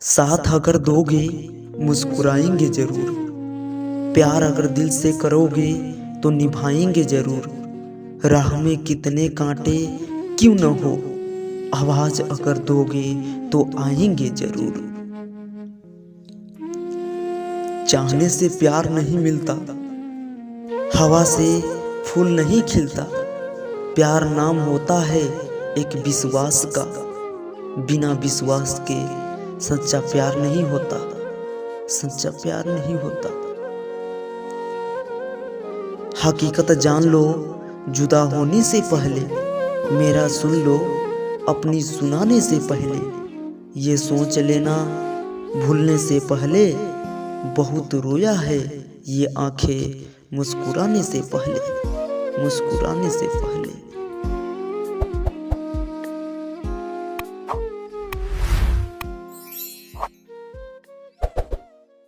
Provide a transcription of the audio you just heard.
साथ अगर दोगे मुस्कुराएंगे जरूर, प्यार अगर दिल से करोगे तो निभाएंगे जरूर। राह में कितने कांटे क्यों न हो, आवाज अगर दोगे तो आएंगे जरूर। चाहने से प्यार नहीं मिलता, हवा से फूल नहीं खिलता। प्यार नाम होता है एक विश्वास का, बिना विश्वास के सच्चा प्यार नहीं होता, सच्चा प्यार नहीं होता। हकीकत जान लो जुदा होने से पहले, मेरा सुन लो अपनी सुनाने से पहले। ये सोच लेना भूलने से पहले, बहुत रोया है ये आंखें मुस्कुराने से पहले, मुस्कुराने से पहले।